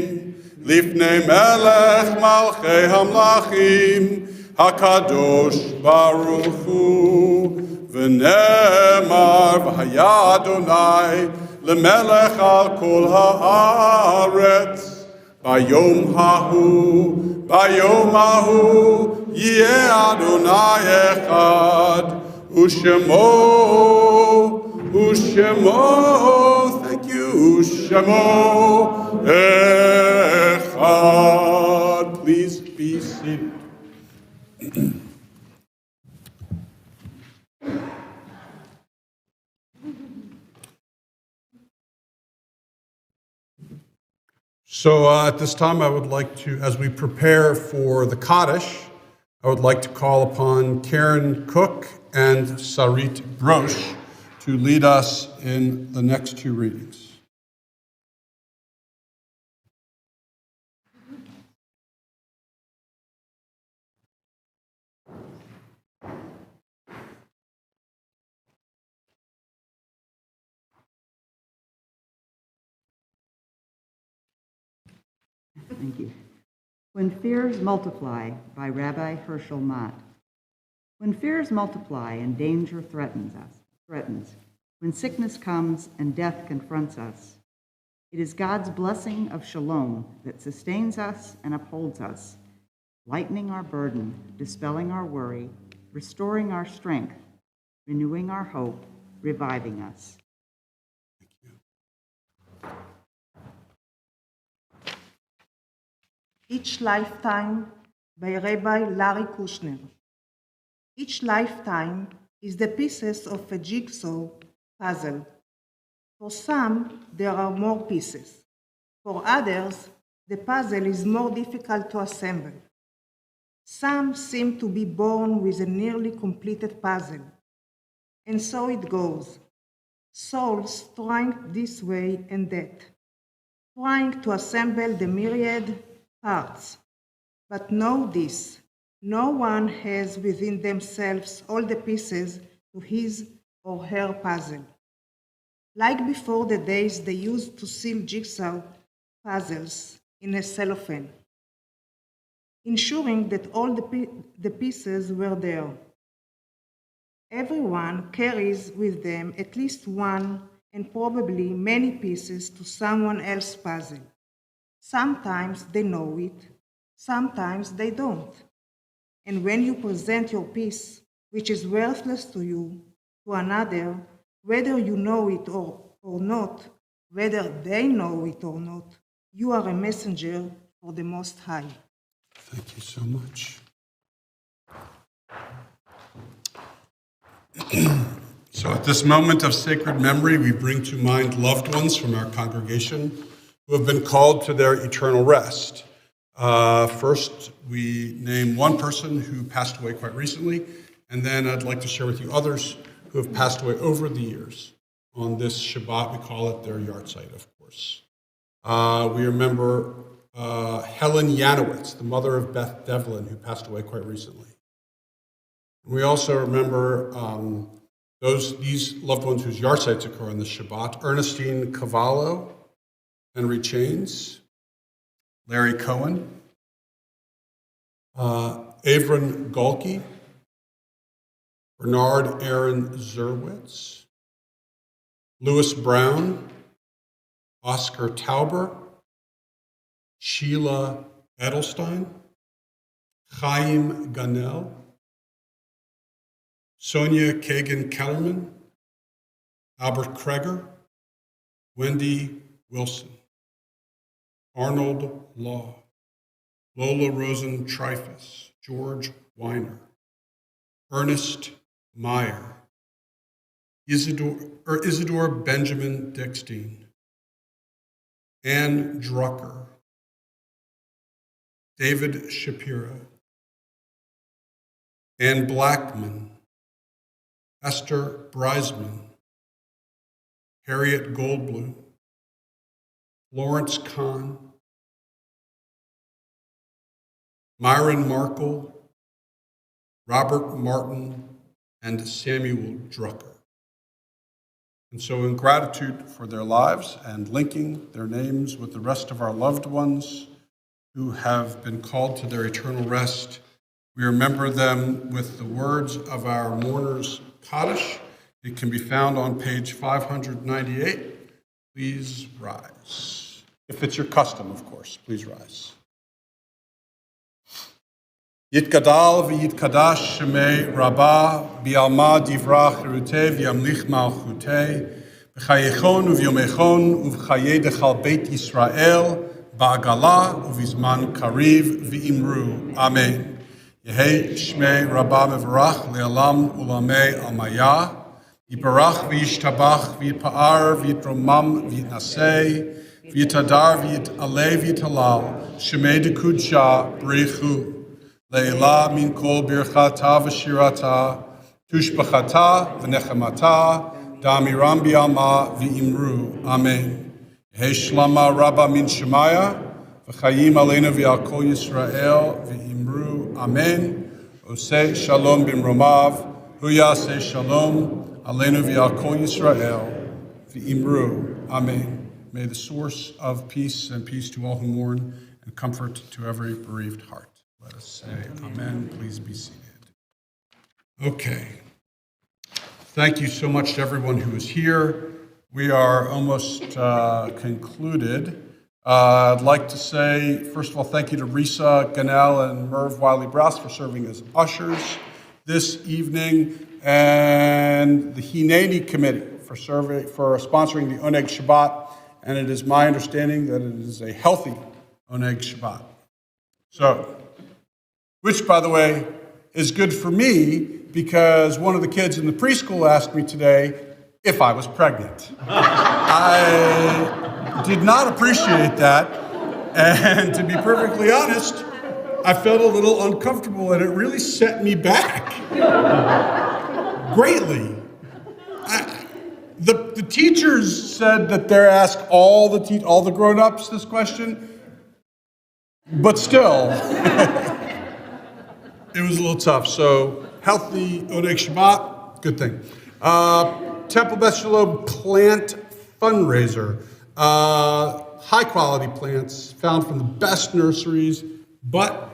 לפני מלך מלכי המלכים, הקדוש ברוך הוא, ונאמר, והיה אדוני למלך על כל הארץ, ביום ההוא יהיה אדוני אחד, Ushemo, Ushemo, thank you, Ushemo, Echad. Please be seated. So at this time, I would like to, as we prepare for the Kaddish, I would like to call upon Karen Cook and Sarit Brosh to lead us in the next two readings. Thank you. When Fears Multiply by Rabbi Herschel Mott. When fears multiply and danger threatens, when sickness comes and death confronts us, it is God's blessing of shalom that sustains us and upholds us, lightening our burden, dispelling our worry, restoring our strength, renewing our hope, reviving us. Each Lifetime by Rabbi Larry Kushner. Each lifetime is the pieces of a jigsaw puzzle. For some, there are more pieces. For others, the puzzle is more difficult to assemble. Some seem to be born with a nearly completed puzzle. And so it goes. Souls trying this way and that, trying to assemble the myriad parts. But know this, no one has within themselves all the pieces to his or her puzzle. Like before the days they used to seal jigsaw puzzles in a cellophane, ensuring that all the pieces were there. Everyone carries with them at least one and probably many pieces to someone else's puzzle. Sometimes they know it, sometimes they don't. And when you present your piece, which is worthless to you, to another, whether you know it or not, whether they know it or not, you are a messenger for the Most High. Thank you so much. So at this moment of sacred memory, we bring to mind loved ones from our congregation who have been called to their eternal rest. First, we name one person who passed away quite recently, and then I'd like to share with you others who have passed away over the years. On this Shabbat, we call it their yahrzeit, of course. We remember Helen Yanowitz, the mother of Beth Devlin, who passed away quite recently. We also remember these loved ones whose yahrzeits occur on the Shabbat: Ernestine Cavallo, Henry Chains, Larry Cohen, Avron Golke, Bernard Aaron Zerwitz, Louis Brown, Oscar Tauber, Sheila Edelstein, Chaim Ganel, Sonia Kagan-Kellerman, Albert Kreger, Wendy Wilson, Arnold Law, Lola Rosen Trifus, George Weiner, Ernest Meyer, Isidore Benjamin Dickstein, Ann Drucker, David Shapiro, Ann Blackman, Esther Breisman, Harriet Goldblum, Lawrence Kahn, Myron Markle, Robert Martin, and Samuel Drucker. And so in gratitude for their lives and linking their names with the rest of our loved ones who have been called to their eternal rest, we remember them with the words of our mourners' Kaddish. It can be found on page 598. Please rise. If it's your custom, of course, please rise. Yitgadal v'yitkadash shemei Rabbah bi'alma divrach cherutei v'yamlich malchutei b'chayechon u'v'yomechon u'v'chayei dechal beit Yisrael ba'agala u'v'zman kariv v'imru. Amen. Yehei shmei Rabbah mevarach le'alam u'lamei almaya Yiparach v'yishtabach v'yitpa'ar v'yitromam v'yitnasei v'yitadar v'yitalei v'yitalal shemei dekudsha b'richu Leila min kol birchata v'shirata tushbachata v'nechemata da'amiram bi'alma v'imru. Amen. Yehi shlama rabba min shemaya v'chayim aleinu v'al kol Yisrael v'imru. Amen. Oseh shalom b'mromav hu yaseh shalom aleinu v'al kol Yisrael v'imru. Amen. May the source of peace and peace to all who mourn and comfort to every bereaved heart. Let us say amen. Please be seated. Okay. Thank you so much to everyone who is here. We are almost concluded. I'd like to say, first of all, thank you to Risa Ganel and Merv Wiley-Brous for serving as ushers this evening, and the Hineni Committee for sponsoring the Oneg Shabbat. And it is my understanding that it is a healthy Oneg Shabbat. So, which, by the way, is good for me because one of the kids in the preschool asked me today if I was pregnant. I did not appreciate that, and to be perfectly honest, I felt a little uncomfortable, and it really set me back greatly. The teachers said that they're asked all the grown-ups this question, but still. It was a little tough. So, healthy Oneg Shabbat, good thing. Temple Beth Shalom plant fundraiser. High quality plants found from the best nurseries, but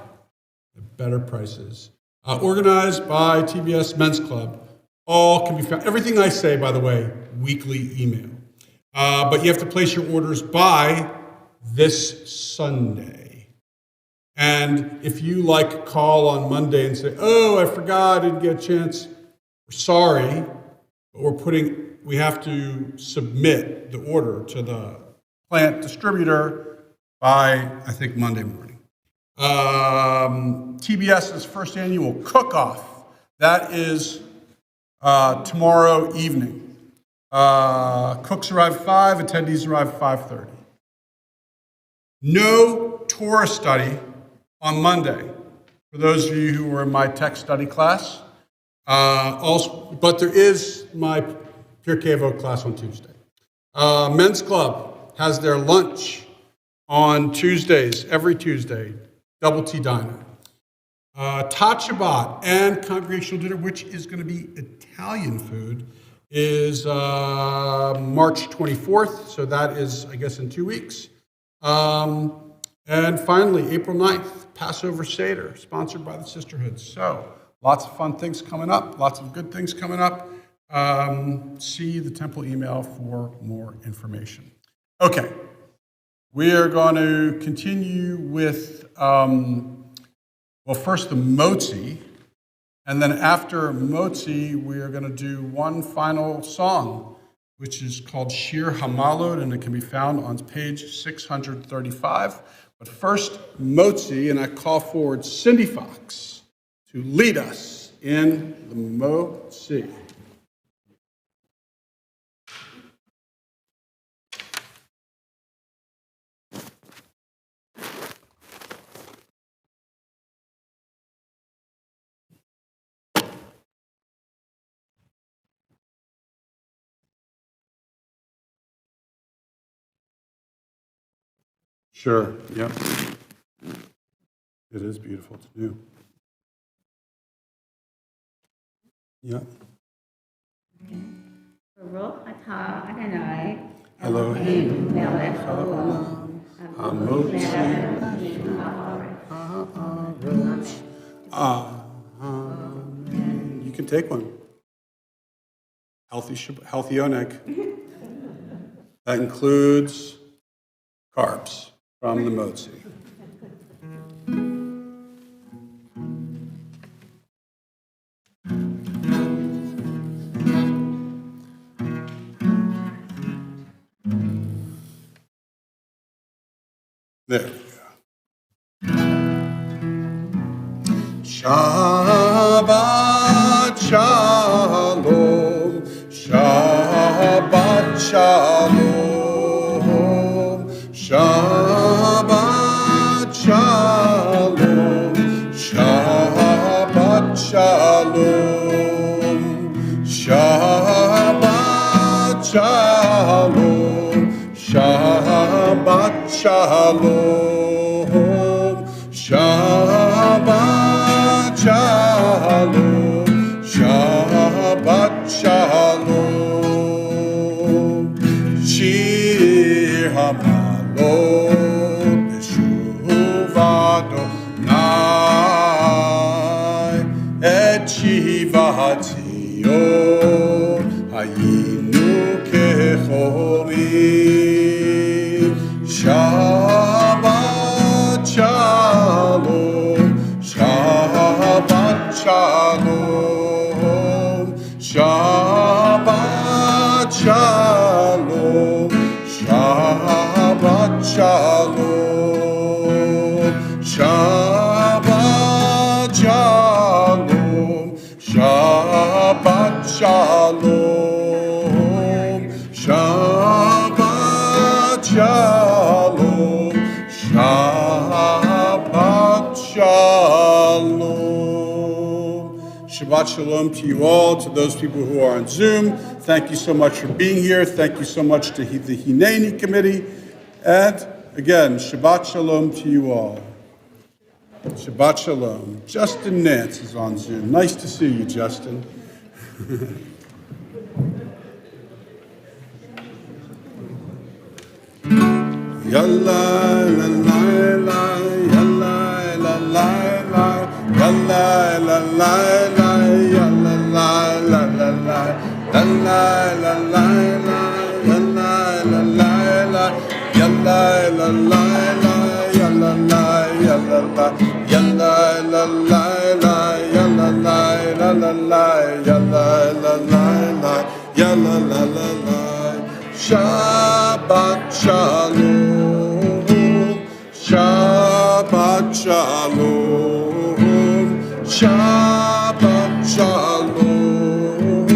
at better prices. Organized by TBS Men's Club. All can be found. Everything I say, by the way, weekly email. But you have to place your orders by this Sunday. And if you call on Monday and say, oh, I forgot, I didn't get a chance, we're sorry, but we have to submit the order to the plant distributor by, I think, Monday morning. TBS's first annual cook-off, that is tomorrow evening. Cooks arrive at 5, attendees arrive at 5:30. No Torah study on Monday, for those of you who were in my tech study class. But there is my Pirkei Avot class on Tuesday. Men's Club has their lunch on Tuesdays, every Tuesday, Double T Diner. Tat Shabbat and Congregational Dinner, which is going to be Italian food, is March 24th, so that is, I guess, in 2 weeks. And finally, April 9th, Passover Seder, sponsored by the Sisterhood. So, lots of fun things coming up, lots of good things coming up. See the temple email for more information. Okay, we are going to continue with, first the Motzi, and then after Motzi, we are going to do one final song, which is called Shir Hamalot, and it can be found on page 635. But first, Motzi, and I call forward Cindy Fox to lead us in the Motzi. Sure, yep. It is beautiful. It's new. Yep. Baruch atah Adonai Elohim melech haolam Amen. You can take one. Healthy oneg. That includes carbs from the Motzi. There we go. Shabbat Shalom, Shabbat Shalom, Shabbat Shalom, Shabbat Shalom, Shabbat Shalom, Shabbat Shalom, Shabbat Shalom, Shabbat Shalom, Shir Hamalot B'shuv Adonai Et Shivat Zion Hayinu Kechorim Shabbat Shalom, Shabbat Shalom, Shabbat Shalom, Shabbat Shalom, Shabbat Shalom, Shabbat Shalom, Shabbat Shalom, Shabbat Shalom. Shabbat Shalom to you all, to those people who are on Zoom. Thank you so much for being here. Thank you so much to the Hineni committee. And again, Shabbat Shalom to you all. Shabbat Shalom. Justin Nance is on Zoom. Nice to see you, Justin. Yalla la la la, yalla la la la, yalla la la la, yalla la la la la, yalla la la la, yalla la la la, yalla la la la, yalla la yalla la, yalla la la la, yalla la la la, yalla la la la, yalla la la la. Shabbat Shalom, Shabbat Shalom, Shabbat Shalom,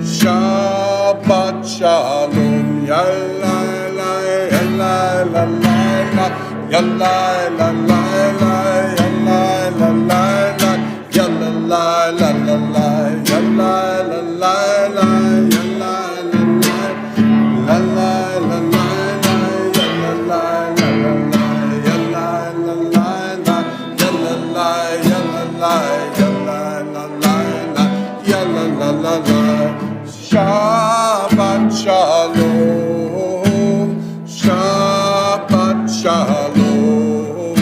Shabbat Shalom, Yalla la yalla la la la, yalla la la la, yalla la la la, yalla la la la la, yalla la la la, yalla. La la la la la, la la la la, la la la la, la la la la. Shabbat Shalom, Shabbat Shalom,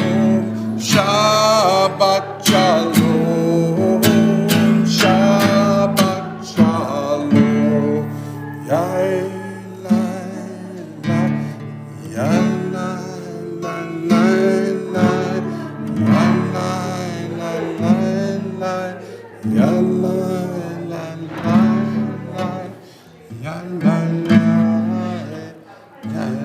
Shabbat Shalom, Shabbat Shalom. Yay. La